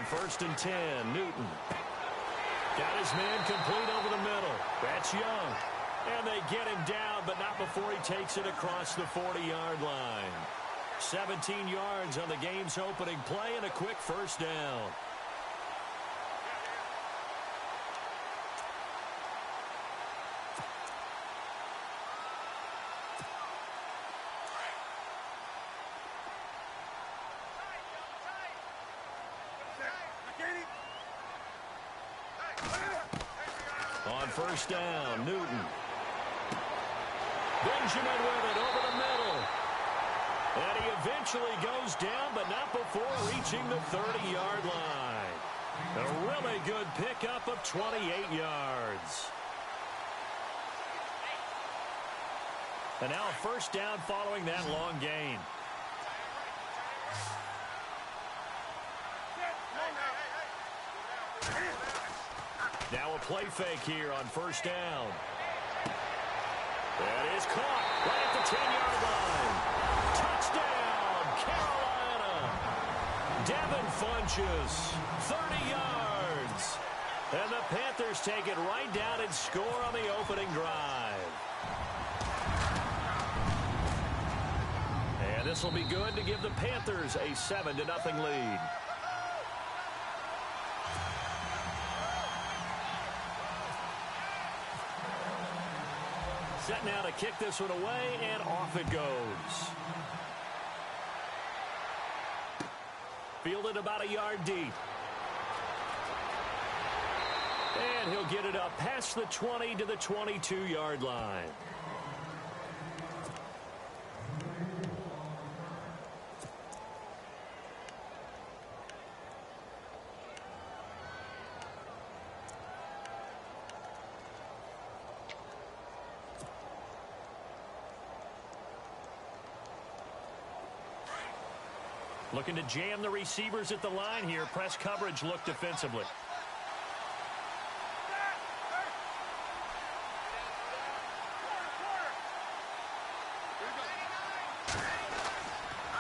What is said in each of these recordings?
first and 10. Newton. Got his man complete over the middle. That's Young. And they get him down, but not before he takes it across the 40-yard line. 17 yards on the game's opening play and a quick first down. On first down, Newton. Benjamin with it over the middle. And he eventually goes down, but not before reaching the 30-yard line. A really good pickup of 28 yards. And now a first down following that long gain. Now a play fake here on first down. That is caught right at the 10-yard line. Touchdown, Carolina. Devin Funchess, 30 yards. And the Panthers take it right down and score on the opening drive. And this will be good to give the Panthers a 7-0 lead. Set now to kick this one away, and off it goes. Fielded about a yard deep. And he'll get it up past the 20 to the 22-yard line. Looking to jam the receivers at the line here. Press coverage look defensively.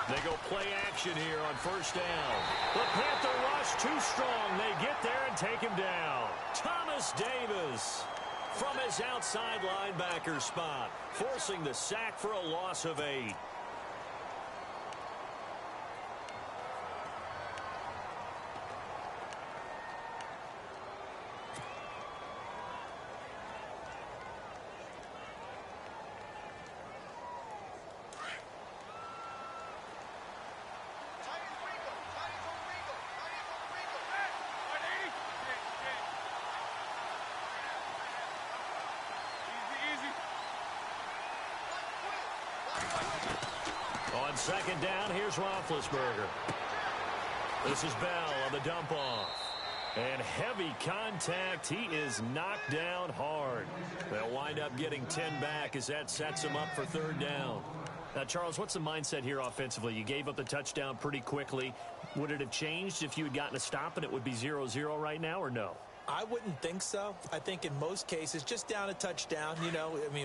They go play action here on first down. The Panther rush too strong. They get there and take him down. Thomas Davis from his outside linebacker spot, forcing the sack for a loss of 8. On second down, here's Roethlisberger. This is Bell on the dump off. And heavy contact. He is knocked down hard. They'll wind up getting 10 back as that sets him up for third down. Now, Charles, what's the mindset here offensively? You gave up the touchdown pretty quickly. Would it have changed if you had gotten a stop and it would be 0-0 right now, or no? I wouldn't think so. I think in most cases, just down a touchdown,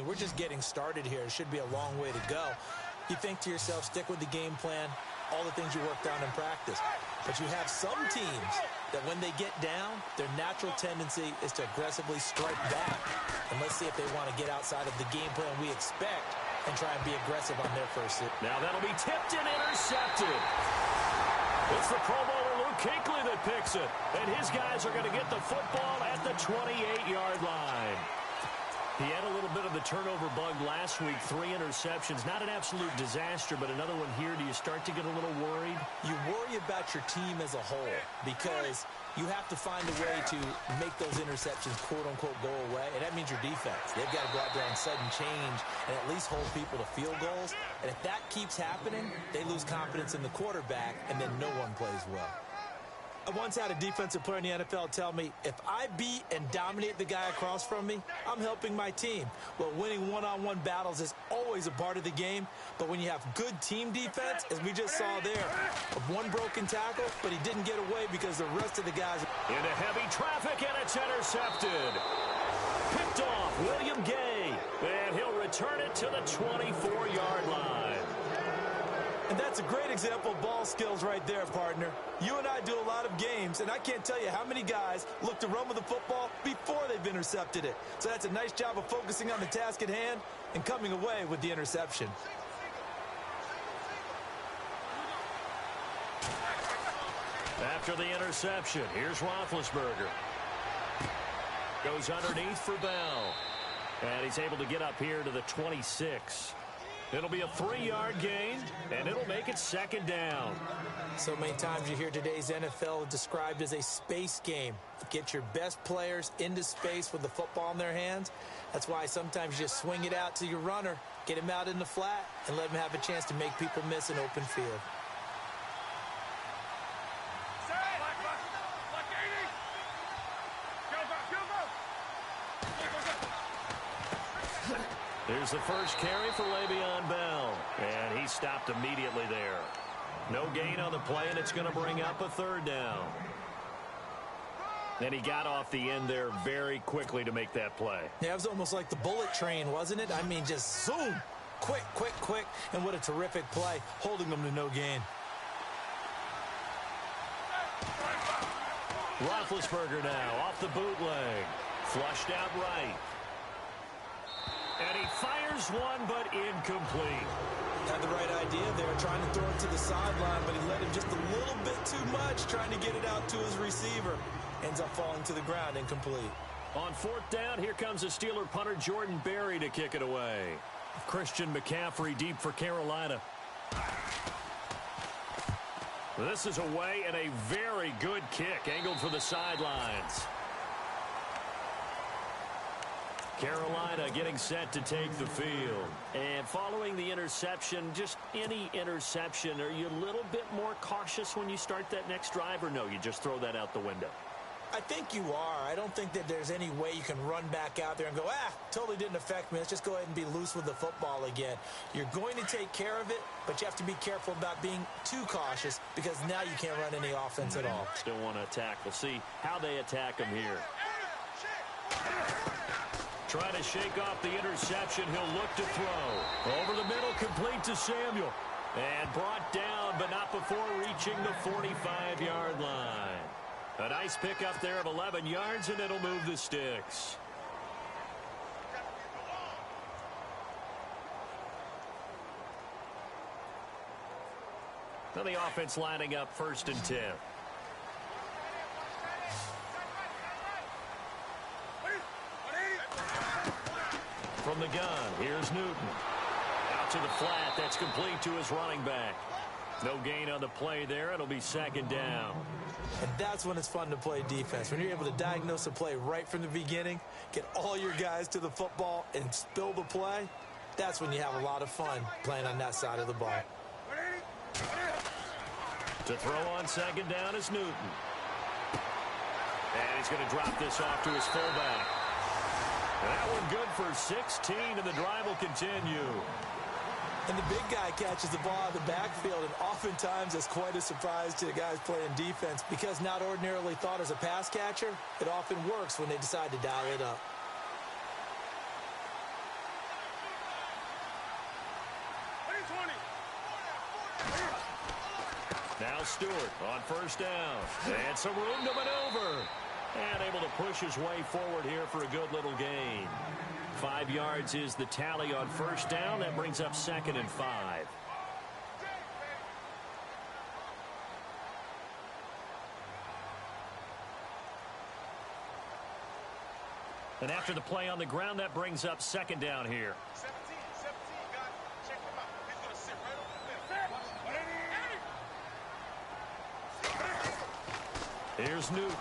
we're just getting started here. It should be a long way to go. You think to yourself, stick with the game plan, all the things you worked on in practice. But you have some teams that when they get down, their natural tendency is to aggressively strike back. And let's see if they want to get outside of the game plan we expect and try and be aggressive on their first hit. Now that'll be tipped and intercepted. It's the Pro Bowler Luke Kuechly that picks it. And his guys are going to get the football at the 28-yard line. He had a little bit of the turnover bug last week, 3 interceptions. Not an absolute disaster, but another one here. Do you start to get a little worried? You worry about your team as a whole because you have to find a way to make those interceptions, quote-unquote, go away, and that means your defense. They've got to go out there and sudden change and at least hold people to field goals. And if that keeps happening, they lose confidence in the quarterback, and then no one plays well. I once had a defensive player in the NFL tell me, if I beat and dominate the guy across from me, I'm helping my team. Well, winning one-on-one battles is always a part of the game, but when you have good team defense, as we just saw there, one broken tackle, but he didn't get away because the rest of the guys... Into heavy traffic, and it's intercepted. Picked off, William Gay, and he'll return it to the 24-yard line. And that's a great example of ball skills right there, partner. You and I do a lot of games, and I can't tell you how many guys look to run with the football before they've intercepted it. So that's a nice job of focusing on the task at hand and coming away with the interception. After the interception, here's Roethlisberger. Goes underneath for Bell. And he's able to get up here to the 26. It'll be a 3-yard gain, and it'll make it second down. So many times you hear today's NFL described as a space game. Get your best players into space with the football in their hands. That's why sometimes you just swing it out to your runner, get him out in the flat, and let him have a chance to make people miss an open field. Here's the first carry for Le'Veon Bell, and he stopped immediately there. No gain on the play, and it's going to bring up a 3rd down. And he got off the end there very quickly to make that play. Yeah, it was almost like the bullet train, wasn't it? I mean, just zoom, quick, quick, quick, and what a terrific play, holding them to no gain. Roethlisberger now off the bootleg, flushed out right. And he fires one, but incomplete. Had the right idea there, trying to throw it to the sideline, but he let him just a little bit too much, trying to get it out to his receiver. Ends up falling to the ground, incomplete. On 4th down, here comes a Steeler punter, Jordan Berry, to kick it away. Christian McCaffrey deep for Carolina. This is away and a very good kick, angled for the sidelines. Carolina getting set to take the field. And following the interception, just any interception, are you a little bit more cautious when you start that next drive, or no, you just throw that out the window? I think you are. I don't think that there's any way you can run back out there and go, totally didn't affect me. Let's just go ahead and be loose with the football again. You're going to take care of it, but you have to be careful about being too cautious because now you can't run any offense at all. Still want to attack. We'll see how they attack him here. Trying to shake off the interception. He'll look to throw. Over the middle, complete to Samuel. And brought down, but not before reaching the 45-yard line. A nice pickup there of 11 yards, and it'll move the sticks. Now the offense lining up 1st and 10. From the gun, here's Newton. Out to the flat, that's complete to his running back. No gain on the play there. It'll be 2nd down. And that's when it's fun to play defense. When you're able to diagnose a play right from the beginning, get all your guys to the football and spill the play, that's when you have a lot of fun playing on that side of the ball. To throw on 2nd down is Newton. And he's going to drop this off to his fullback. That one good for 16, and the drive will continue. And the big guy catches the ball out of the backfield, and oftentimes it's quite a surprise to the guys playing defense because not ordinarily thought as a pass catcher, it often works when they decide to dial it up. Now Stewart on 1st down. And some room to maneuver. And able to push his way forward here for a good little gain. 5 yards is the tally on 1st down. That brings up 2nd and 5. And after the play on the ground, that brings up 2nd down here. 17, guys. Check him out. He's going to sit right over there. Here's Newton.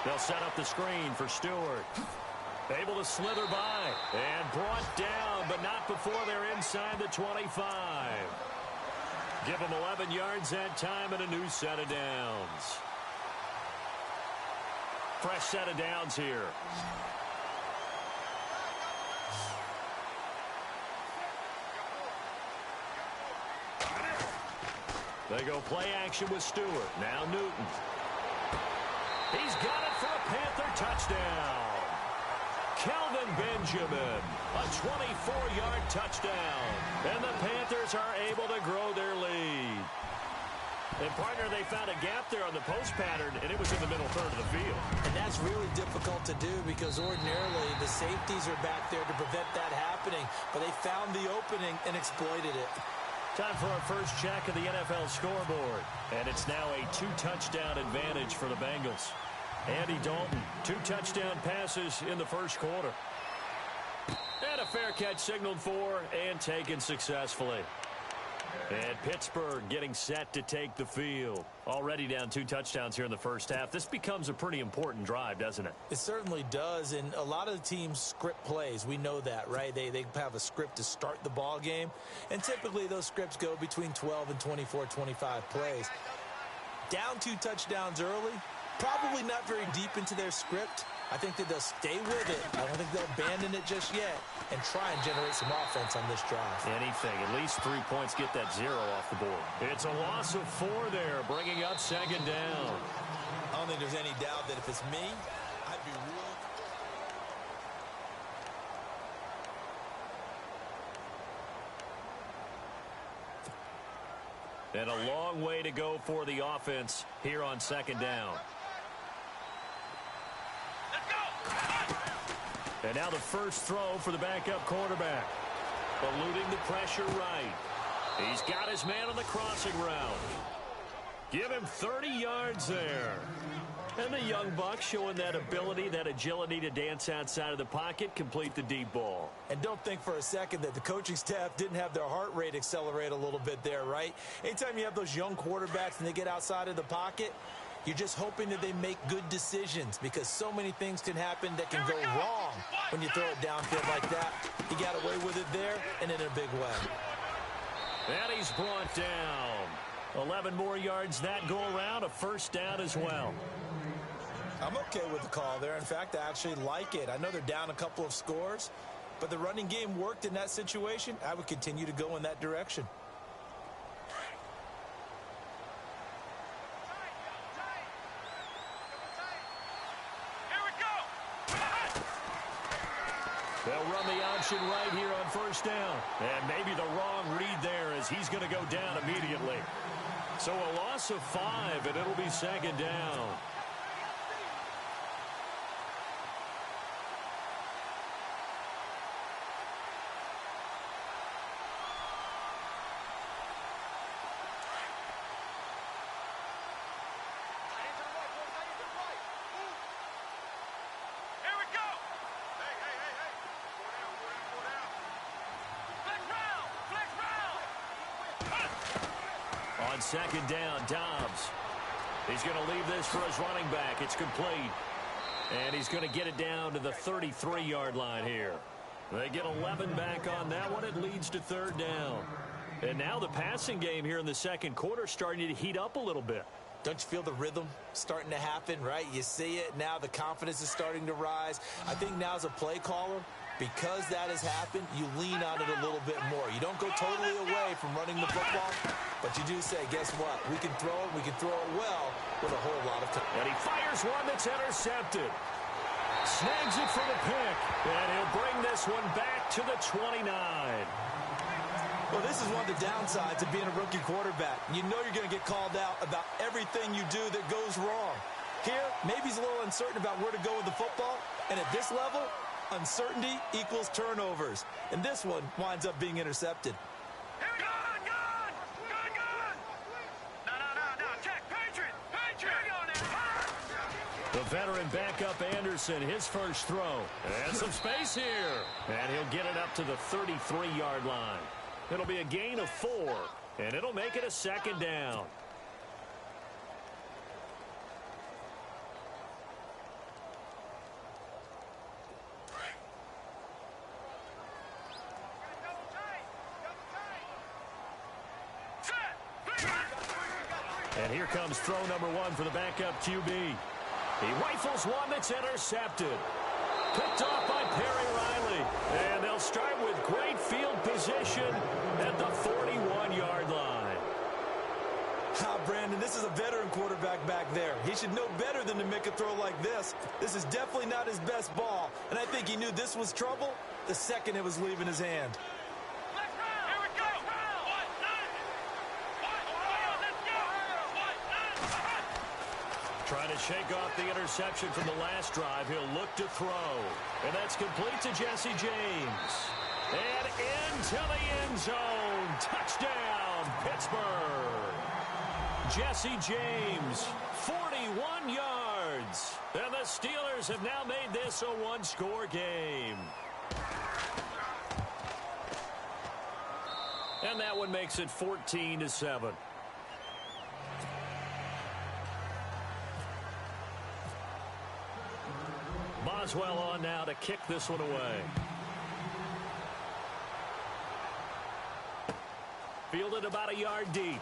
They'll set up the screen for Stewart. Able to slither by and brought down, but not before they're inside the 25. Give them 11 yards that time and a new set of downs. Fresh set of downs here. They go play action with Stewart. Now Newton. He's got it for a Panther touchdown. Kelvin Benjamin, a 24-yard touchdown. And the Panthers are able to grow their lead. And, partner, they found a gap there on the post pattern, and it was in the middle third of the field. And that's really difficult to do because ordinarily the safeties are back there to prevent that happening. But they found the opening and exploited it. Time for our first check of the NFL scoreboard. And it's now a 2-touchdown advantage for the Bengals. Andy Dalton, 2 touchdown passes in the first quarter. And a fair catch signaled for and taken successfully. And Pittsburgh getting set to take the field. Already down 2 touchdowns here in the first half. This becomes a pretty important drive, doesn't it? It certainly does, and a lot of the teams script plays. We know that, right? They have a script to start the ball game, and typically those scripts go between 12 and 24, 25 plays. Down 2 touchdowns early, probably not very deep into their script. I think that they'll stay with it. I don't think they'll abandon it just yet and try and generate some offense on this drive. Anything. At least 3 points, get that 0 off the board. It's a loss of 4 there, bringing up second down. I don't think there's any doubt that if it's me, I'd be really... And a long way to go for the offense here on second down. And now the first throw for the backup quarterback. Eluding the pressure right. He's got his man on the crossing route. Give him 30 yards there. And the young buck showing that ability, that agility to dance outside of the pocket, complete the deep ball. And don't think for a second that the coaching staff didn't have their heart rate accelerate a little bit there, right? Anytime you have those young quarterbacks and they get outside of the pocket, you're just hoping that they make good decisions because so many things can happen that can go wrong when you throw it downfield like that. He got away with it there and in a big way. And he's brought down. 11 more yards that go around, a first down as well. I'm okay with the call there. In fact, I actually like it. I know they're down a couple of scores, but the running game worked in that situation. I would continue to go in that direction. They'll run the option right here on first down. And maybe the wrong read there as he's going to go down immediately. So a loss of 5, and it'll be second down. On second down, Dobbs. He's going to leave this for his running back. It's complete. And he's going to get it down to the 33-yard line here. They get 11 back on that one. It leads to third down. And now the passing game here in the second quarter starting to heat up a little bit. Don't you feel the rhythm starting to happen, right? You see it now. The confidence is starting to rise. I think now as a play caller, because that has happened, you lean on it a little bit more. You don't go totally away from running the football, but you do say, guess what? We can throw it. We can throw it well with a whole lot of time. And he fires one that's intercepted. Snags it for the pick. And he'll bring this one back to the 29. Well, this is one of the downsides of being a rookie quarterback. You know you're going to get called out about everything you do that goes wrong. Here, maybe he's a little uncertain about where to go with the football. And at this level, uncertainty equals turnovers. And this one winds up being intercepted. The veteran backup Anderson, his first throw. And some space here. And he'll get it up to the 33-yard line. It'll be a gain of 4, and it'll make it a second down. And here comes throw number 1 for the backup QB. He rifles one that's intercepted. Picked off by Perry Riley. And they'll start with great field position at the 41-yard line. Brandon, this is a veteran quarterback back there. He should know better than to make a throw like this. This is definitely not his best ball, and I think he knew this was trouble the second it was leaving his hand. Here we go. Trying to shake off the interception from the last drive. He'll look to throw. And that's complete to Jesse James. And into the end zone. Touchdown, Pittsburgh. Jesse James, 41 yards. And the Steelers have now made this a one-score game. And that one makes it 14-7. Boswell on now to kick this one away. Fielded about a yard deep.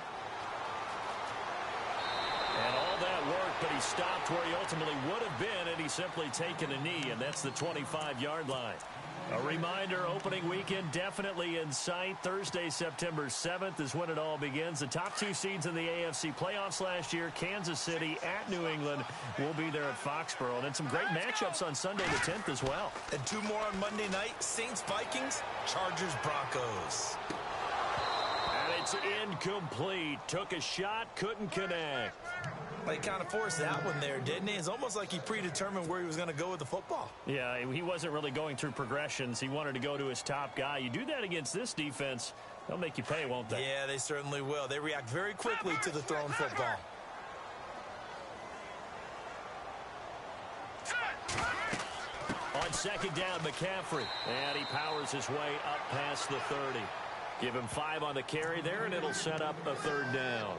And all that work, but he stopped where he ultimately would have been had he simply taken a knee, and that's the 25-yard line. A reminder, opening weekend definitely in sight. Thursday, September 7th is when it all begins. The top two seeds in the AFC playoffs last year, Kansas City at New England, will be there at Foxborough. And then some great matchups on Sunday the 10th as well. And two more on Monday night, Saints-Vikings, Chargers-Broncos. And it's incomplete. Took a shot, couldn't connect. He kind of forced that one there, didn't he? It's almost like he predetermined where he was going to go with the football. Yeah, he wasn't really going through progressions. He wanted to go to his top guy. You do that against this defense, they'll make you pay, won't they? Yeah, they certainly will. They react very quickly to the thrown football. On second down, McCaffrey. And he powers his way up past the 30. Give him 5 on the carry there, and it'll set up a third down.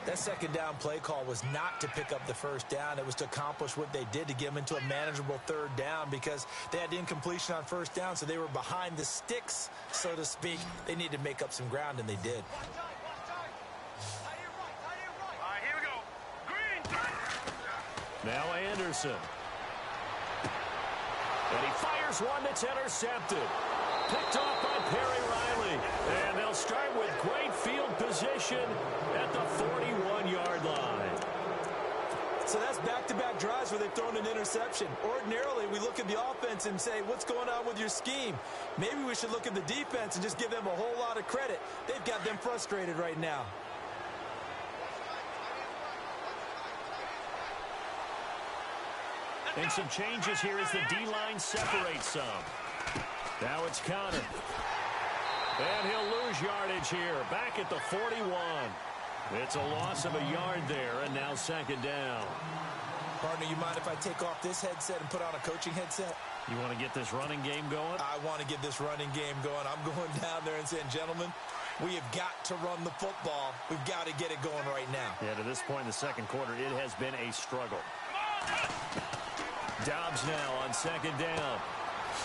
That second down play call was not to pick up the first down. It was to accomplish what they did, to get them into a manageable third down, because they had incompletion on first down, so they were behind the sticks, so to speak. They needed to make up some ground, and they did. All right, here we go. Green. Now Anderson. And he fires one that's intercepted. Picked off by Perry Riley. And they'll start with great field position at the 41-yard line. So that's back-to-back drives where they've thrown an interception. Ordinarily, we look at the offense and say, what's going on with your scheme? Maybe we should look at the defense and just give them a whole lot of credit. They've got them frustrated right now. And some changes here as the D-line separates some. Now it's Connor. And he'll lose yardage here. Back at the 41. It's a loss of a yard there, and now second down. Partner, you mind if I take off this headset and put on a coaching headset? You want to get this running game going? I want to get this running game going. I'm going down there and saying, gentlemen, we have got to run the football. We've got to get it going right now. Yeah, to this point in the second quarter, it has been a struggle. Dobbs now on second down.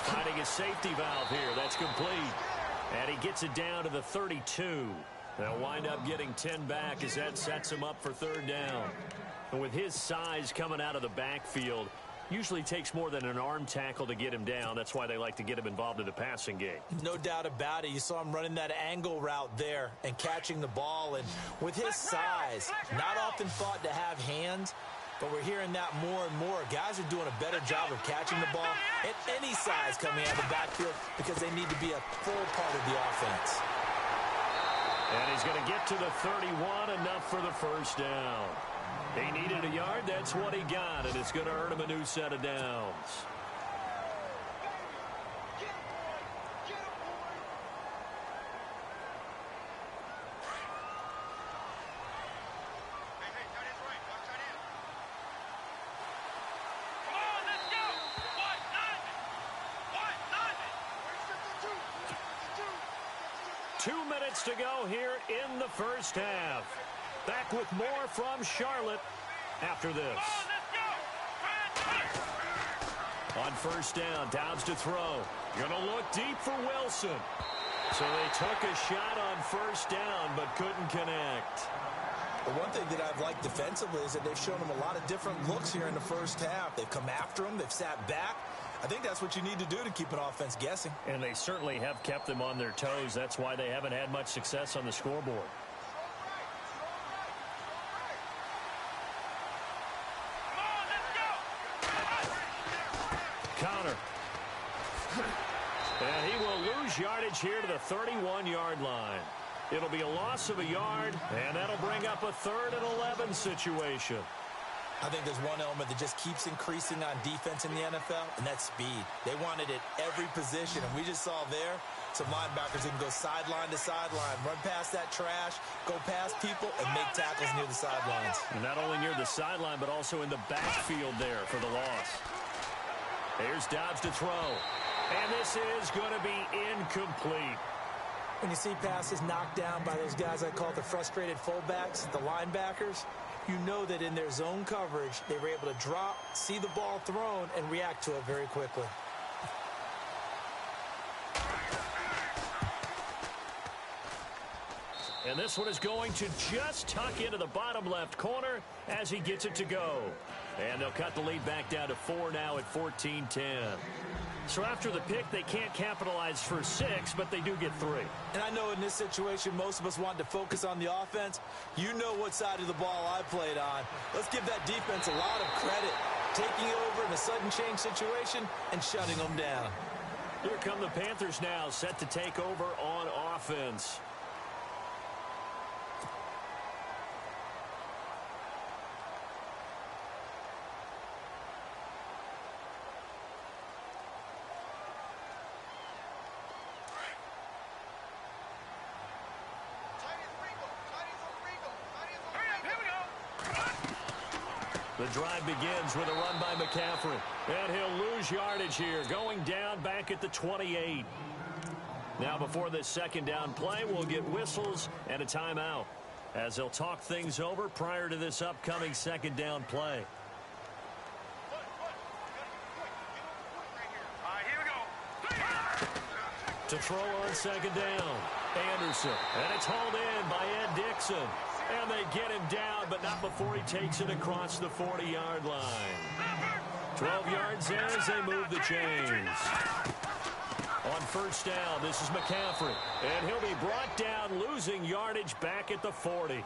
Finding a safety valve here. That's complete. And he gets it down to the 32. They'll wind up getting 10 back as that sets him up for third down. And with his size coming out of the backfield, usually takes more than an arm tackle to get him down. That's why they like to get him involved in the passing game. No doubt about it. You saw him running that angle route there and catching the ball. And with his size, not often thought to have hands, but we're hearing that more and more. Guys are doing a better job of catching the ball at any size coming out of the backfield because they need to be a full part of the offense. And he's going to get to the 31, enough for the first down. He needed a yard, that's what he got, and it's going to earn him a new set of downs. Come on, let's go. What? 2 minutes to go here in the first half. Back with more from Charlotte after this. On first down, Dobbs to throw. Going to look deep for Wilson. So they took a shot on first down but couldn't connect. The one thing that I've liked defensively is that they've shown them a lot of different looks here in the first half. They've come after them. They've sat back. I think that's what you need to do to keep an offense guessing. And they certainly have kept them on their toes. That's why they haven't had much success on the scoreboard. Connor. And he will lose yardage here to the 31-yard line. It'll be a loss of a yard, and that'll bring up a 3rd and 11 situation. I think there's one element that just keeps increasing on defense in the NFL, and that's speed. They want it at every position, and we just saw there some linebackers that can go sideline to sideline, run past that trash, go past people, and make tackles near the sidelines. And not only near the sideline, but also in the backfield there for the loss. Here's Dobbs to throw. And this is going to be incomplete. When you see passes knocked down by those guys I call the frustrated fullbacks, the linebackers, you know that in their zone coverage, they were able to drop, see the ball thrown, and react to it very quickly. And this one is going to just tuck into the bottom left corner as he gets it to go. And they'll cut the lead back down to 4 now at 14-10. So after the pick, they can't capitalize for 6, but they do get 3. And I know in this situation, most of us want to focus on the offense. You know what side of the ball I played on. Let's give that defense a lot of credit, taking over in a sudden change situation and shutting them down. Here come the Panthers now, set to take over on offense. The drive begins with a run by McCaffrey. And he'll lose yardage here, going down back at the 28. Now before this second down play, we'll get whistles and a timeout as they'll talk things over prior to this upcoming second down play. To throw on second down, Anderson. And it's hauled in by Ed Dixon. And they get him down, but not before he takes it across the 40-yard line. 12 yards there as they move the chains. On first down, this is McCaffrey. And he'll be brought down, losing yardage back at the 40.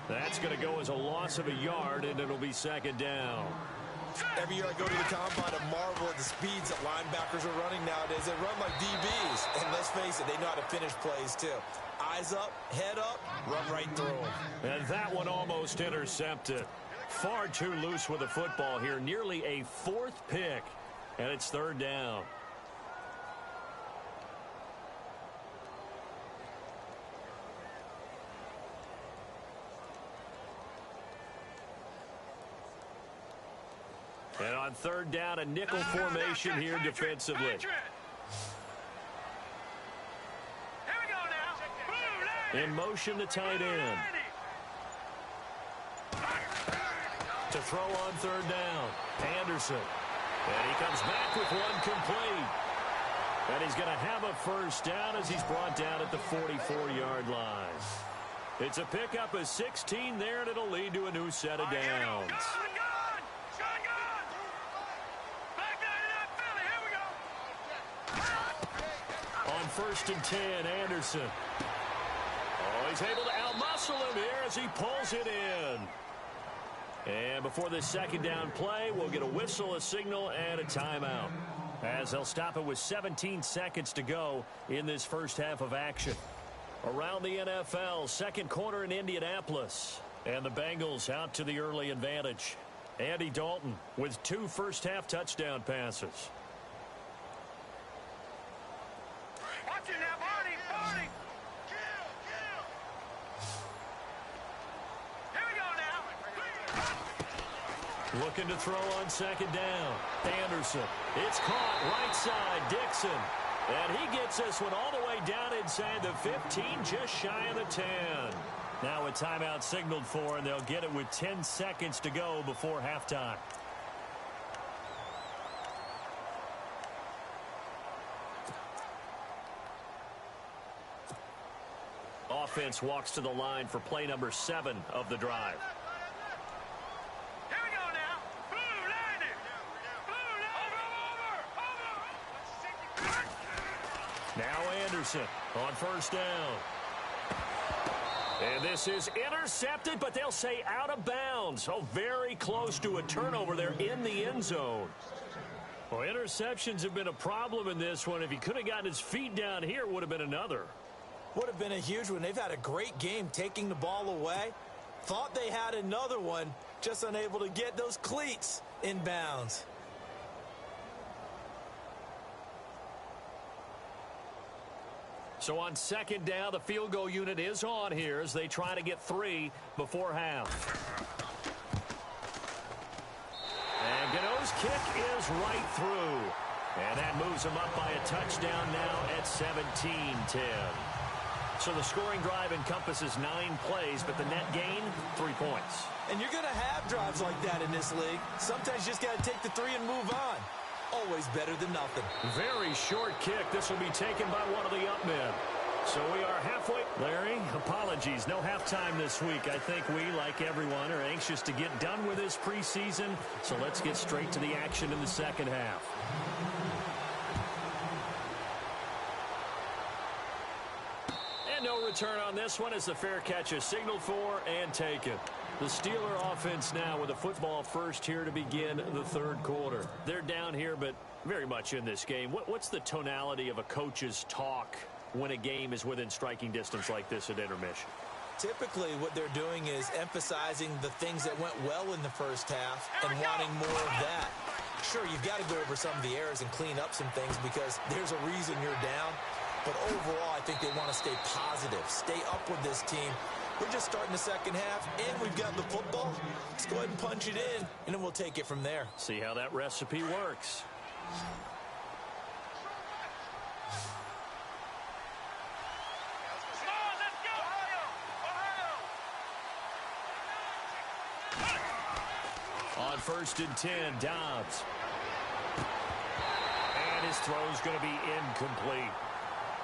That's going to go as a loss of a yard, and it'll be second down. Every year I go to the combine and marvel at the speeds that linebackers are running nowadays. They run like DBs. And let's face it, they know how to finish plays too. Eyes up, head up, run right through them. And that one almost intercepted. Far too loose with the football here. Nearly a 4th pick. And it's third down. And on third down, a nickel formation here defensively. In motion, the tight end. To throw on third down, Anderson. And he comes back with one complete. And he's going to have a first down as he's brought down at the 44-yard line. It's a pickup of 16 there, and it'll lead to a new set of downs. On first and 10, Anderson. Oh, he's able to outmuscle him here as he pulls it in. And before this second down play, we'll get a whistle, a signal, and a timeout, as they'll stop it with 17 seconds to go in this first half of action. Around the NFL, second quarter in Indianapolis. And the Bengals out to the early advantage. Andy Dalton with 2 first-half touchdown passes. Watch it now, Barney, Barney. Here we go now. Looking to throw on second down. Anderson. It's caught right side. Dixon. And he gets this one all the way down inside the 15, just shy of the 10. Now a timeout signaled for, and they'll get it with 10 seconds to go before halftime. Offense walks to the line for play number 7 of the drive. Here we go now. Blue, landing. Blue, over. Now Anderson on first down. And this is intercepted, but they'll say out of bounds. So very close to a turnover there in the end zone. Well, interceptions have been a problem in this one. If he could have gotten his feet down here, it would have been another. Would have been a huge one. They've had a great game taking the ball away. Thought they had another one, just unable to get those cleats in bounds. So on second down, the field goal unit is on here as they try to get 3 before half. And Gano's kick is right through. And that moves them up by a touchdown now at 17-10. So the scoring drive encompasses 9 plays, but the net gain, 3 points. And you're going to have drives like that in this league. Sometimes you just got to take the 3 and move on. Always better than nothing. Very short kick. This will be taken by one of the up men. So we are halfway. Larry, apologies. No halftime this week. I think we, like everyone, are anxious to get done with this preseason. So let's get straight to the action in the second half. And no return on this one as the fair catch is signaled for and taken. The Steeler offense now with a football first here to begin the third quarter. They're down here, but very much in this game. What's the tonality of a coach's talk when a game is within striking distance like this at intermission? Typically, what they're doing is emphasizing the things that went well in the first half and wanting more of that. Sure, you've got to go over some of the errors and clean up some things because there's a reason you're down. But overall, I think they want to stay positive, stay up with this team. We're just starting the second half, and we've got the football. Let's go ahead and punch it in, and then we'll take it from there. See how that recipe works. On 1st and 10, Dobbs. And his throw's going to be incomplete.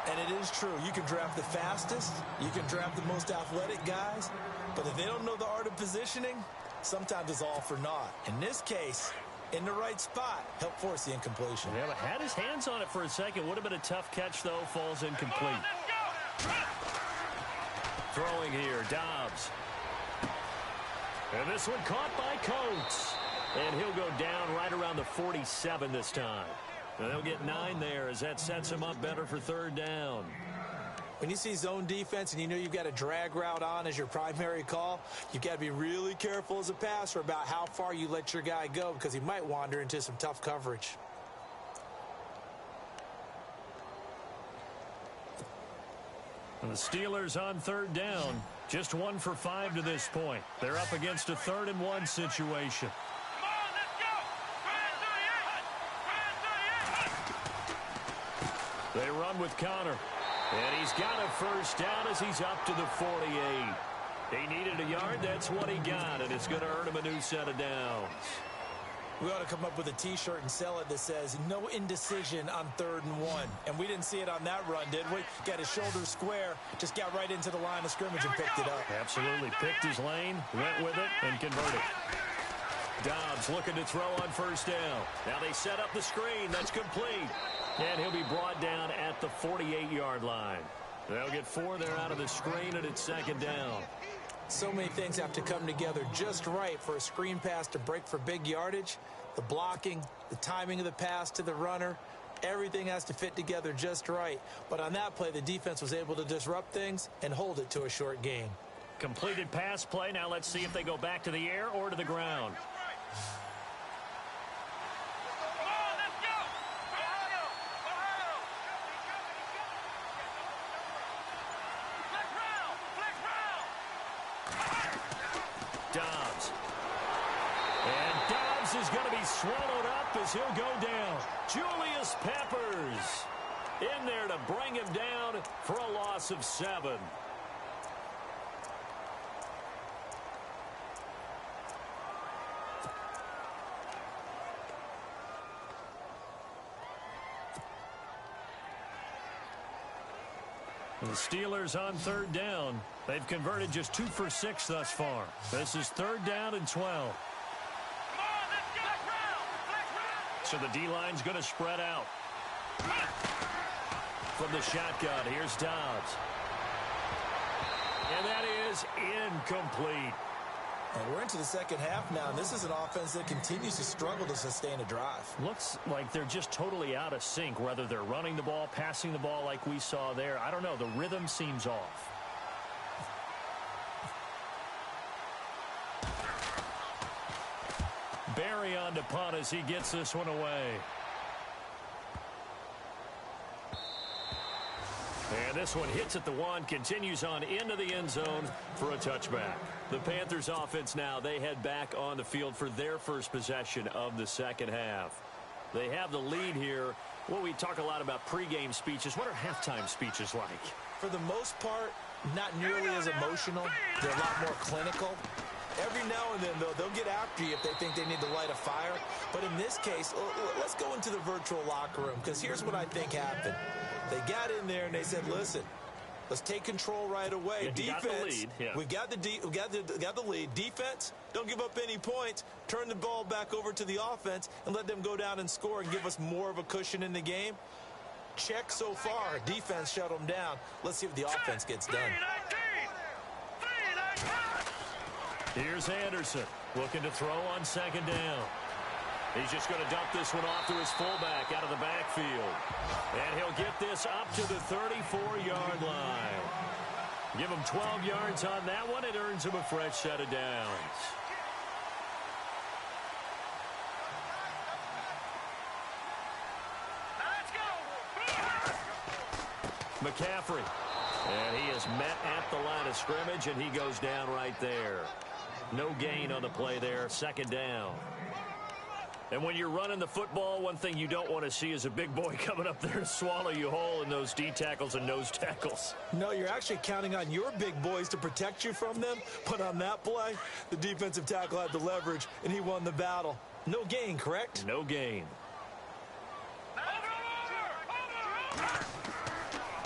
And it is true. You can draft the fastest. You can draft the most athletic guys. But if they don't know the art of positioning, sometimes it's all for naught. In this case, in the right spot, help force the incompletion. Yeah, but had his hands on it for a second. Would have been a tough catch, though. Falls incomplete. Throwing here, Dobbs. And this one caught by Coates. And he'll go down right around the 47 this time. And they'll get 9 there as that sets him up better for third down. When you see zone defense and you know you've got a drag route on as your primary call, you've got to be really careful as a passer about how far you let your guy go because he might wander into some tough coverage. And the Steelers on third down. Just 1 for 5 to this point. They're up against a 3rd and 1 situation. They run with Connor. And he's got a first down as he's up to the 48. He needed a yard. That's what he got. And it's going to earn him a new set of downs. We ought to come up with a T-shirt and sell it that says, no indecision on 3rd and 1. And we didn't see it on that run, did we? Got his shoulder square, just got right into the line of scrimmage and picked it up. Absolutely. Picked his lane, went with it, and converted. Dobbs looking to throw on first down. Now they set up the screen. That's complete. And he'll be brought down at the 48-yard line. They'll get 4 there out of the screen, and it's second down. So many things have to come together just right for a screen pass to break for big yardage. The blocking, the timing of the pass to the runner, everything has to fit together just right. But on that play, the defense was able to disrupt things and hold it to a short gain. Completed pass play. Now let's see if they go back to the air or to the ground. Dobbs. And Dobbs is going to be swallowed up as he'll go down. Julius Peppers in there to bring him down for a loss of 7. The Steelers on third down. They've converted just 2 for 6 thus far. This is 3rd down and 12. So the D-line's going to spread out. From the shotgun, here's Dobbs. And that is incomplete. And we're into the second half now, and this is an offense that continues to struggle to sustain a drive. Looks like they're just totally out of sync, whether they're running the ball, passing the ball like we saw there. I don't know. The rhythm seems off. Barry on to punt as he gets this one away. And this one hits at the one, continues on into the end zone for a touchback. The Panthers offense now, they head back on the field for their first possession of the second half. They have the lead here. Well, we talk a lot about pregame speeches. What are halftime speeches like? For the most part, not nearly as emotional. They're a lot more clinical. Every now and then, though, they'll get after you if they think they need to light a fire. But in this case, let's go into the virtual locker room, because here's what I think happened. They got in there and they said, listen, let's take control right away. Yeah, defense, we got the lead. Defense, don't give up any points. Turn the ball back over to the offense and let them go down and score and give us more of a cushion in the game. Check so far. Defense shut them down. Let's see if the offense gets done. Here's Anderson looking to throw on second down. He's just going to dump this one off to his fullback out of the backfield. And he'll get this up to the 34-yard line. Give him 12 yards on that one. It earns him a fresh set of downs. McCaffrey. And he is met at the line of scrimmage, and he goes down right there. No gain on the play there. Second down. And when you're running the football, one thing you don't want to see is a big boy coming up there to swallow you whole in those D tackles and nose tackles. No, you're actually counting on your big boys to protect you from them. But on that play, the defensive tackle had the leverage, and he won the battle. No gain, correct? No gain.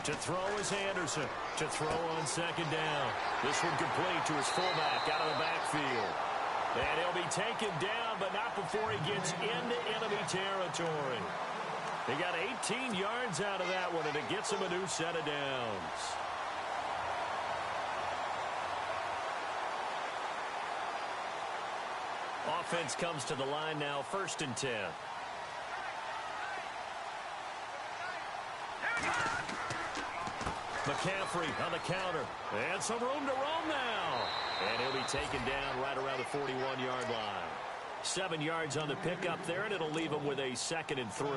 To throw is Anderson. To throw on second down. This one complete to his fullback out of the backfield. And he'll be taken down, but not before he gets into enemy territory. He got 18 yards out of that one, and it gets him a new set of downs. Offense comes to the line now, 1st and 10. McCaffrey on the counter. And some room to roam now. And he'll be taken down right around the 41-yard line. 7 yards on the pickup there, and it'll leave him with a 2nd and 3.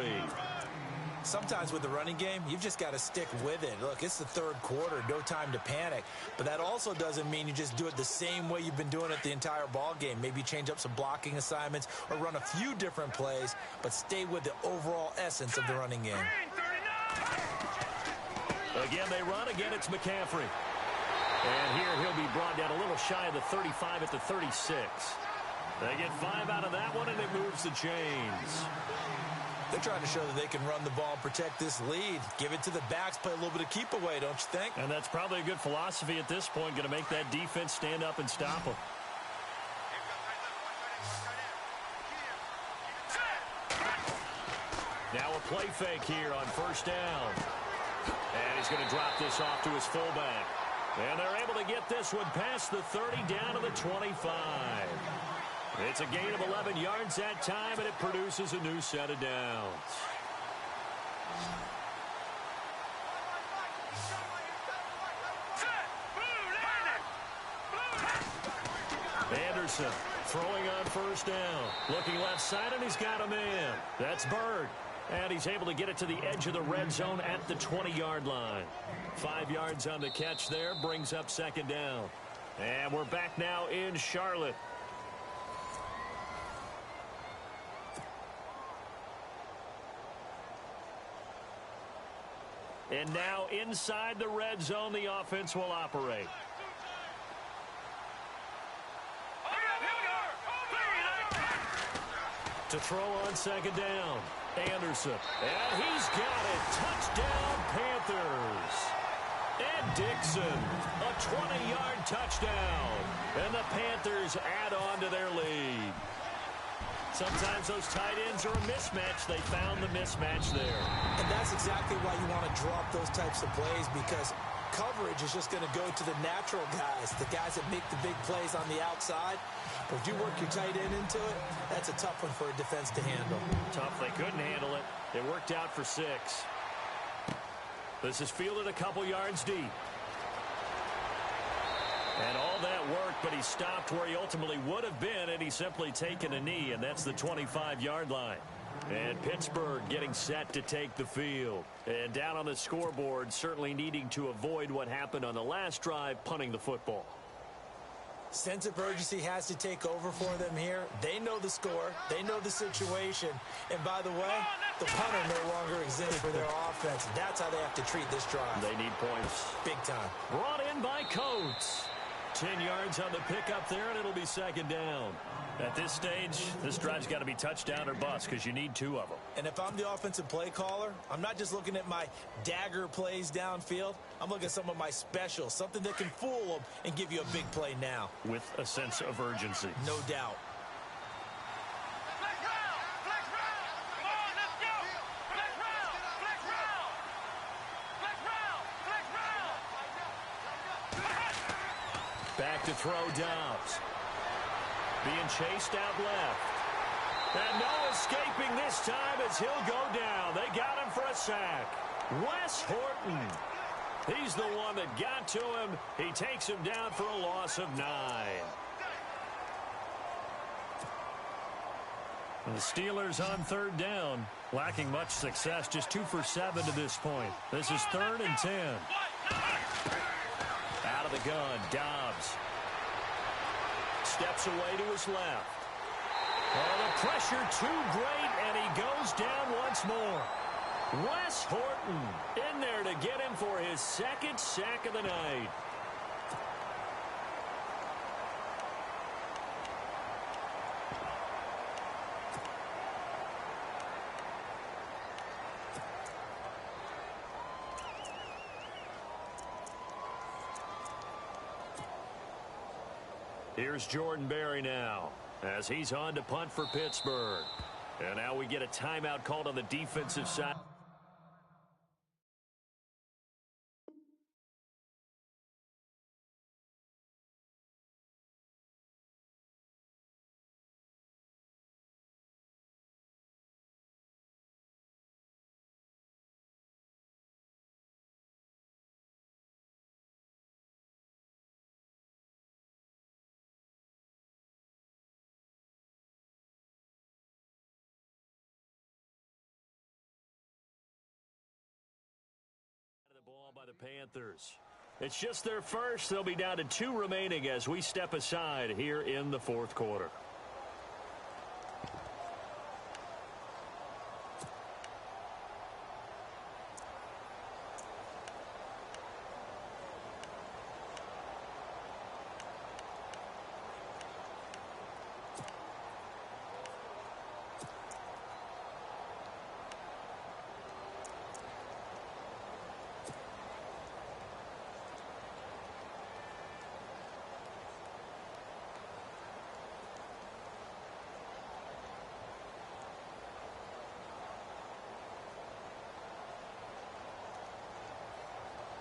Sometimes with the running game, you've just got to stick with it. Look, it's the third quarter, no time to panic. But that also doesn't mean you just do it the same way you've been doing it the entire ball game. Maybe change up some blocking assignments or run a few different plays, but stay with the overall essence of the running game. Again, they run. Again, it's McCaffrey. And here he'll be brought down a little shy of the 35 at the 36. They get 5 out of that one, and it moves the chains. They're trying to show that they can run the ball, protect this lead. Give it to the backs, play a little bit of keep away, don't you think? And that's probably a good philosophy at this point, going to make that defense stand up and stop them. Now a play fake here on 1st down. And he's going to drop this off to his fullback. And they're able to get this one past the 30 down to the 25. It's a gain of 11 yards that time, and it produces a new set of downs. Anderson throwing on 1st down. Looking left side, and he's got a man. That's Bird. And he's able to get it to the edge of the red zone at the 20-yard line. 5 yards on the catch there, brings up 2nd down. And we're back now in Charlotte. And now inside the red zone, the offense will operate. To throw on 2nd down. Anderson. And he's got it. Touchdown, Panthers. Ed Dixon, a 20-yard touchdown. And the Panthers add on to their lead. Sometimes those tight ends are a mismatch. They found the mismatch there. And that's exactly why you want to drop those types of plays, because coverage is just going to go to the natural guys, the guys that make the big plays on the outside. But if you work your tight end into it, that's a tough one for a defense to handle. Tough. They couldn't handle it. It worked out for 6. This is fielded a couple yards deep. And all that work, but he stopped where he ultimately would have been, and he's simply taken a knee, and that's the 25-yard line. And Pittsburgh getting set to take the field. And down on the scoreboard, certainly needing to avoid what happened on the last drive, punting the football. Sense of urgency has to take over for them here. They know the score. They know the situation. And by the way, the punter no longer exists for their offense. That's how they have to treat this drive. They need points. Big time. Brought in by Coates. 10 yards on the pickup there, and it'll be second down. At this stage, this drive's got to be touchdown or bust because you need 2 of them. And if I'm the offensive play caller, I'm not just looking at my dagger plays downfield. I'm looking at some of my specials, something that can fool them and give you a big play now. With a sense of urgency. No doubt. Flex round! Flex round! Come on, let's go! Flex round! Flex round! Flex round! Flex round! Back to throw Dobbs. Being chased out left. And no escaping this time as he'll go down. They got him for a sack. Wes Horton. He's the one that got to him. He takes him down for a loss of 9. The Steelers on 3rd down. Lacking much success. Just 2 for 7 to this point. This is 3rd and 10. Out of the gun, Dobbs. Steps away to his left. Oh, the pressure too great, and he goes down once more. Wes Horton in there to get him for his 2nd sack of the night. Here's Jordan Berry now as he's on to punt for Pittsburgh. And now we get a timeout called on the defensive side. Ball by the Panthers. It's just their first. They'll be down to 2 remaining as we step aside here in the 4th quarter.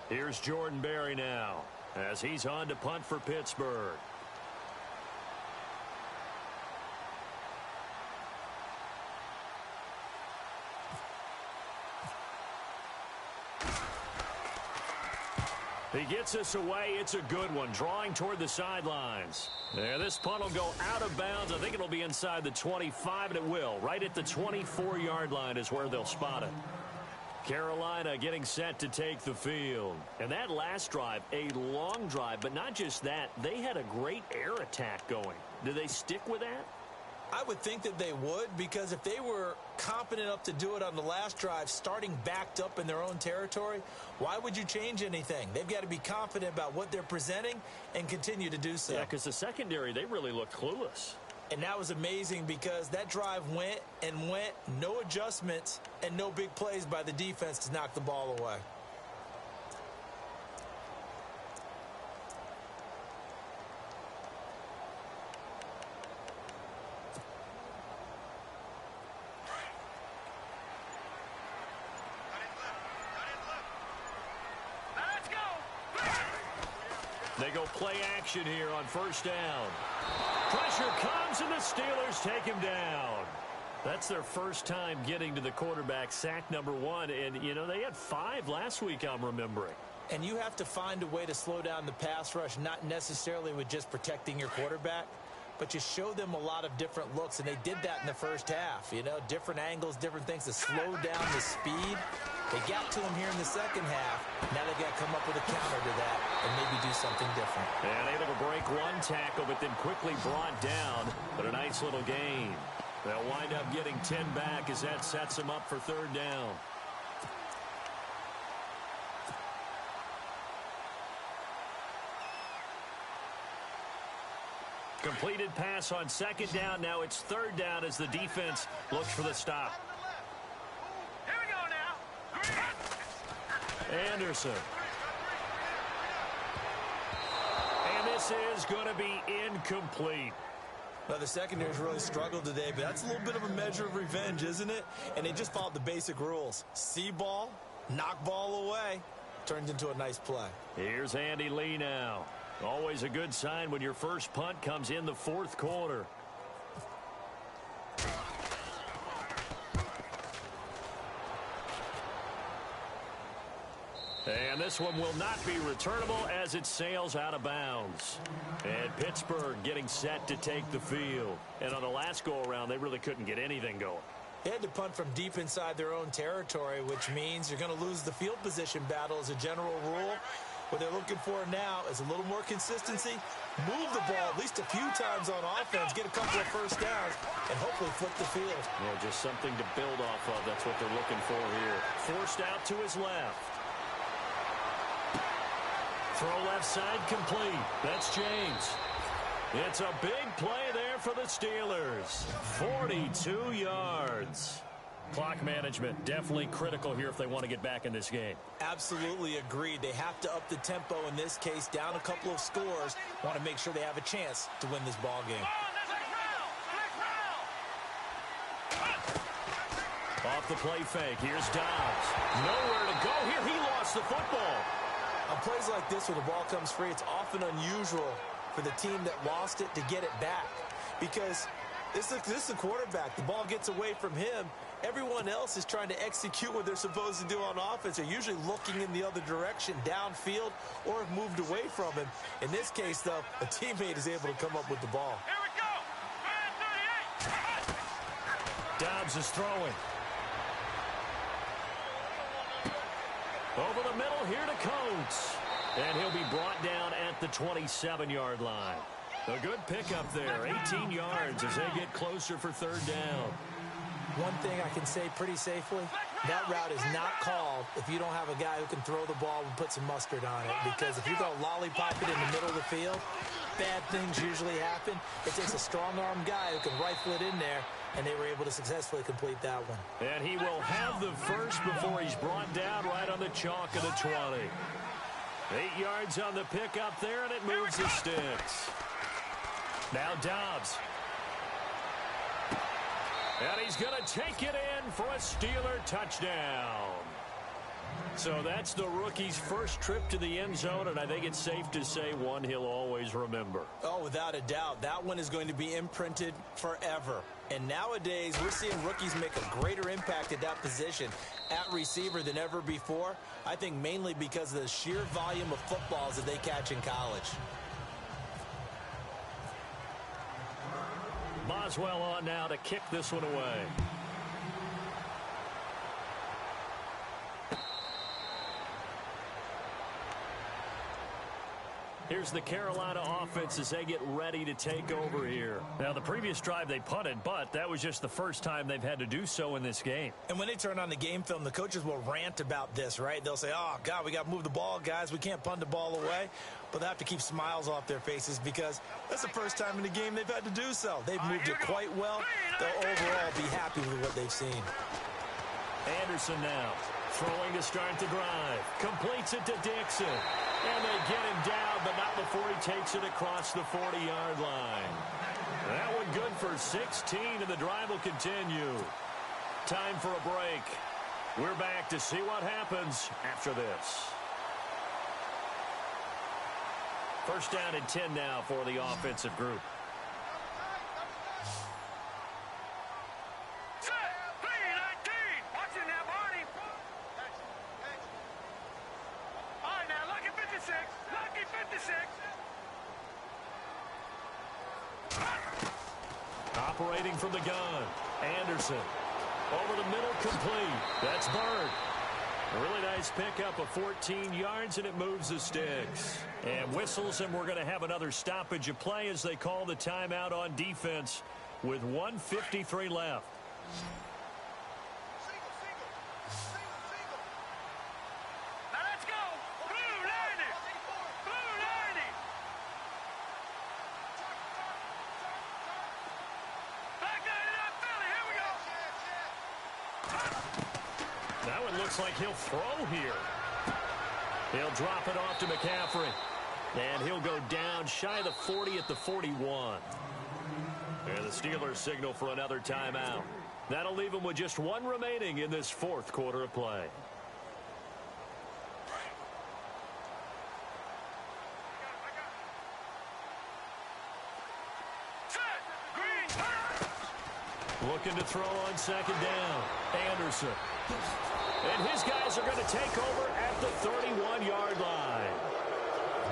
Here's Jordan Berry now as he's on to punt for Pittsburgh. He gets us away. It's a good one. Drawing toward the sidelines. There, this punt will go out of bounds. I think it'll be inside the 25, and it will. Right at the 24-yard line is where they'll spot it. Carolina getting set to take the field. And that last drive, a long drive, but not just that. They had a great air attack going. Do they stick with that? I would think that they would, because if they were competent enough to do it on the last drive, starting backed up in their own territory, why would you change anything? They've got to be confident about what they're presenting and continue to do so. Yeah, because the secondary, they really look clueless. And that was amazing because that drive went and went, no adjustments, and no big plays by the defense to knock the ball away. Let's go! go play action here on first down. Pressure comes, and the Steelers take him down. That's their first time getting to the quarterback, sack number 1. And, you know, they had 5 last week, I'm remembering. And you have to find a way to slow down the pass rush, not necessarily with just protecting your quarterback, but you show them a lot of different looks, and they did that in the first half. You know, different angles, different things to slow down the speed. They got to him here in the second half. Now they got to come up with a counter to that and maybe do something different. And able to break one tackle, but then quickly brought down. But a nice little gain. They'll wind up getting 10 back as that sets them up for third down. Completed pass on second down. Now it's third down as the defense looks for the stop. Here we go now. Anderson. And this is going to be incomplete. Well, the secondary's really struggled today, but that's a little bit of a measure of revenge, isn't it? And they just followed the basic rules. See ball, knock ball away. Turns into a nice play. Here's Andy Lee now. Always a good sign when your first punt comes in the fourth quarter. And this one will not be returnable as it sails out of bounds. And Pittsburgh getting set to take the field. And on the last go-around, they really couldn't get anything going. They had to punt from deep inside their own territory, which means you're going to lose the field position battle as a general rule. What they're looking for now is a little more consistency, move the ball at least a few times on offense, get a couple of first downs, and hopefully flip the field. Yeah, just something to build off of. That's what they're looking for here. Forced out to his left. Throw left side complete. That's James. It's a big play there for the Steelers. 42 yards. Clock management definitely critical here if they want to get back in this game. Absolutely agreed. They have to up the tempo in this case, down a couple of scores. Want to make sure they have a chance to win this ball game. Off the play fake. Here's Dobbs. Nowhere to go here. He lost the football. On plays like this where the ball comes free, it's often unusual for the team that lost it to get it back. Because this is a quarterback. The ball gets away from him. Everyone else is trying to execute what they're supposed to do on offense. They're usually looking in the other direction, downfield, or have moved away from him. In this case, though, a teammate is able to come up with the ball. Here we go. Man 38. Dobbs is throwing. Over the middle here to Coates. And he'll be brought down at the 27-yard line. A good pickup there, 18 yards as they get closer for third down. One thing I can say pretty safely, that route is not called if you don't have a guy who can throw the ball and put some mustard on it. Because if you go lollipop it in the middle of the field, bad things usually happen. It takes a strong-arm guy who can rifle it in there, and they were able to successfully complete that one. And he will have the first before he's brought down right on the chalk of the 20. 8 yards on the pickup there, and it moves the sticks. Now Dobbs. And he's going to take it in for a Steeler touchdown. So that's the rookie's first trip to the end zone, and I think it's safe to say one he'll always remember. Oh, without a doubt. That one is going to be imprinted forever. And nowadays, we're seeing rookies make a greater impact at that position at receiver than ever before. I think mainly because of the sheer volume of footballs that they catch in college. Boswell on now to kick this one away. Here's the Carolina offense as they get ready to take over here. Now, the previous drive they punted, but that was just the first time they've had to do so in this game. And when they turn on the game film, the coaches will rant about this, right? They'll say, oh, God, we got to move the ball, guys. We can't punt the ball away. But they have to keep smiles off their faces because that's the first time in the game they've had to do so. They've moved it quite well. They'll overall be happy with what they've seen. Anderson now throwing to start the drive. Completes it to Dixon. And they get him down, but not before he takes it across the 40-yard line. That one good for 16, and the drive will continue. Time for a break. We're back to see what happens after this. First down and 10 now for the offensive group. Operating from the gun, Anderson. Over the middle, complete. That's Bird. A really nice pickup of 14 yards, and it moves the sticks. And whistles, and we're going to have another stoppage of play as they call the timeout on defense with 1:53 left. Looks like he'll throw here. He'll drop it off to McCaffrey. And he'll go down shy of the 40 at the 41. And the Steelers signal for another timeout. That'll leave them with just one remaining in this fourth quarter of play. Looking to throw on second down. Anderson. And his guys are going to take over at the 31-yard line.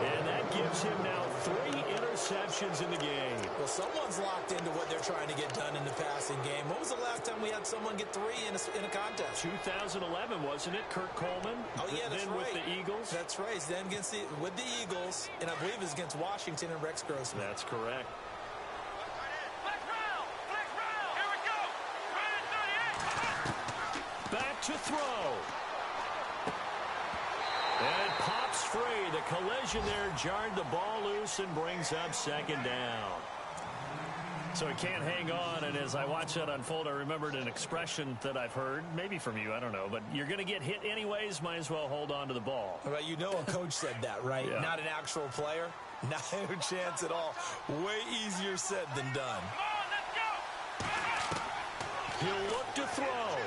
And that gives him now 3 interceptions in the game. Well, someone's locked into what they're trying to get done in the passing game. When was the last time we had someone get 3 in a contest? 2011, wasn't it? Kurt Coleman. Oh, yeah, that's then right. With the Eagles. That's right. Then with the Eagles, and I believe it was against Washington and Rex Grossman. That's correct. Back to throw. And it pops free. The collision there jarred the ball loose and brings up second down. So he can't hang on, and as I watch that unfold, I remembered an expression that I've heard, maybe from you, I don't know, but you're going to get hit anyways, might as well hold on to the ball. Well, you know a coach said that, right? Yeah. Not an actual player. Not a chance at all. Way easier said than done. He'll look to throw.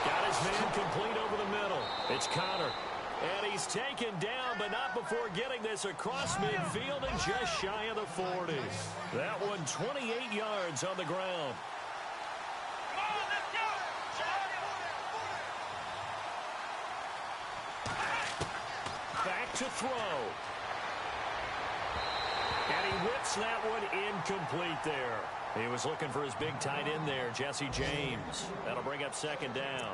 Got his man complete over the middle. It's Connor. And he's taken down, but not before getting this across midfield and just shy of the 40. That one 28 yards on the ground. Back to throw. And he whips that one incomplete there. He was looking for his big tight end there, Jesse James. That'll bring up second down.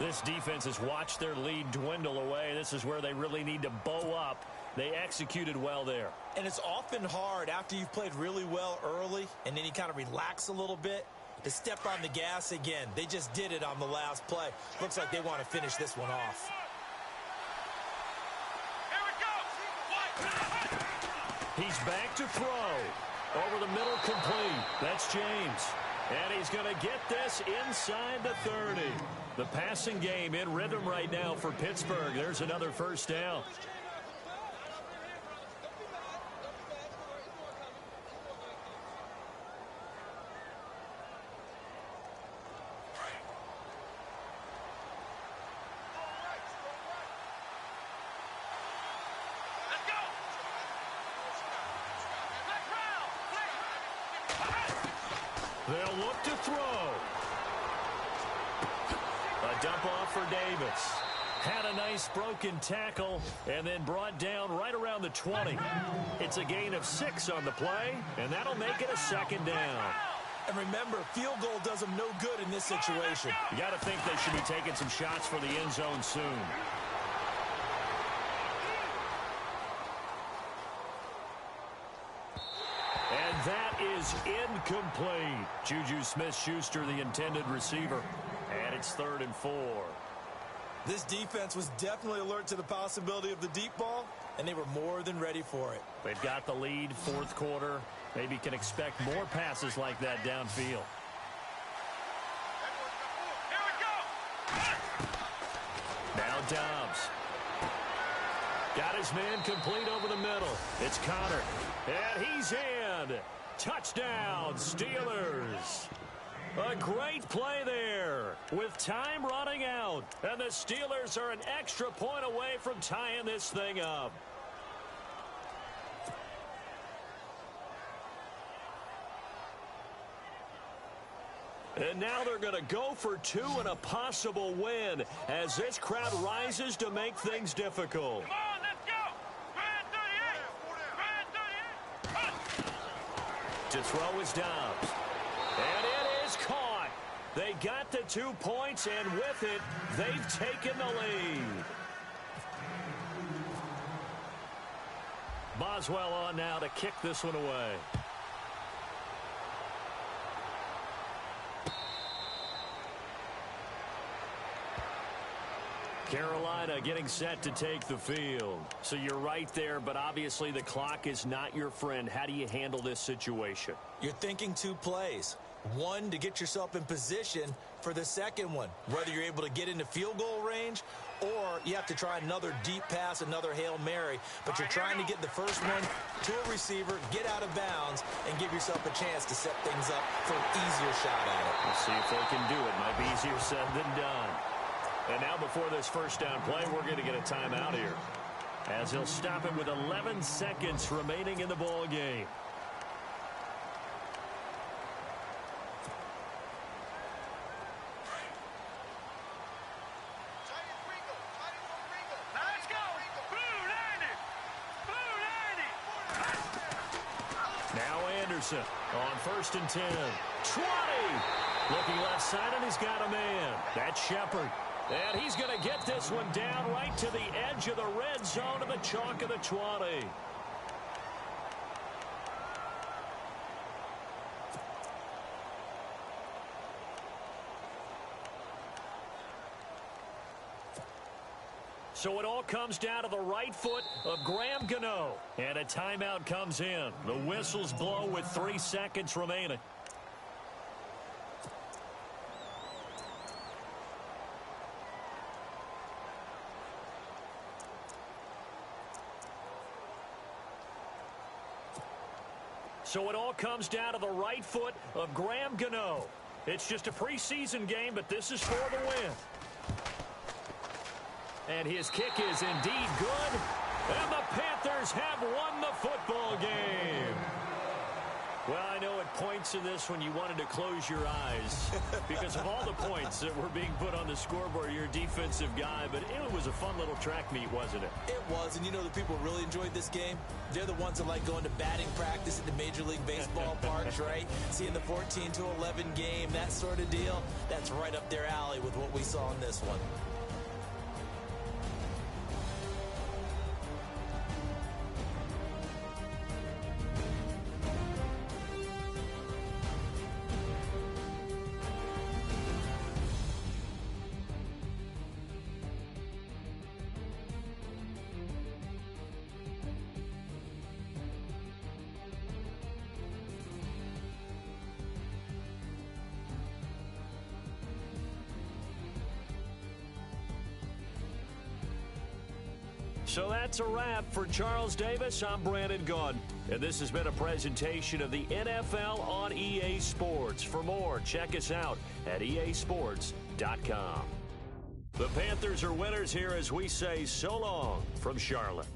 This defense has watched their lead dwindle away. This is where they really need to bow up. They executed well there. And it's often hard after you've played really well early and then you kind of relax a little bit to step on the gas again. They just did it on the last play. Looks like they want to finish this one off. He's back to throw. Over the middle, complete. That's James. And he's going to get this inside the 30. The passing game in rhythm right now for Pittsburgh. There's another first down. They'll look to throw. A dump off for Davis. Had a nice broken tackle and then brought down right around the 20. It's a gain of 6 on the play, and that'll make it a second down. And remember, field goal does them no good in this situation. You got to think they should be taking some shots for the end zone soon. And that is incomplete. Juju Smith-Schuster, the intended receiver. And it's 3rd and 4. This defense was definitely alert to the possibility of the deep ball, and they were more than ready for it. They've got the lead, fourth quarter. Maybe can expect more passes like that downfield. Now Dobbs. Got his man complete over the middle. It's Connor. And he's in. Touchdown, Steelers. A great play there with time running out. And the Steelers are an extra point away from tying this thing up. And now they're going to go for two and a possible win as this crowd rises to make things difficult. Come on, let's go. Red 38. Red 38. To throw is Dobbs. And it is caught. They got the 2 points, and with it, they've taken the lead. Boswell on now to kick this one away. Carolina getting set to take the field. So you're right there, but obviously the clock is not your friend. How do you handle this situation? You're thinking 2 plays. One, to get yourself in position for the second one, whether you're able to get into field goal range or you have to try another deep pass, another Hail Mary, but you're trying to get the first one to a receiver, get out of bounds, and give yourself a chance to set things up for an easier shot at it. We'll see if they can do it. Might be easier said than done. And now before this first down play, we're going to get a timeout here, as he'll stop it with 11 seconds remaining in the ball game. Let's go. Blue 90. Blue 90. Now Anderson on 1st and 10. 20. Looking left side, and he's got a man. That's Shepard. And he's going to get this one down right to the edge of the red zone of the chalk of the 20. So it all comes down to the right foot of Graham Gano. And a timeout comes in. The whistles blow with 3 seconds remaining. So it all comes down to the right foot of Graham Gano. It's just a preseason game, but this is for the win. And his kick is indeed good. And the Panthers have won the football game. Well, I know at points in this one you wanted to close your eyes because of all the points that were being put on the scoreboard. You're a defensive guy, but it was a fun little track meet, wasn't it? It was, and you know the people who really enjoyed this game? They're the ones that like going to batting practice at the Major League Baseball parks, right? Seeing the 14-11 game, that sort of deal. That's right up their alley with what we saw in this one. So that's a wrap for Charles Davis. I'm Brandon Gaudin, and this has been a presentation of the NFL on EA Sports. For more, check us out at easports.com. The Panthers are winners here as we say so long from Charlotte.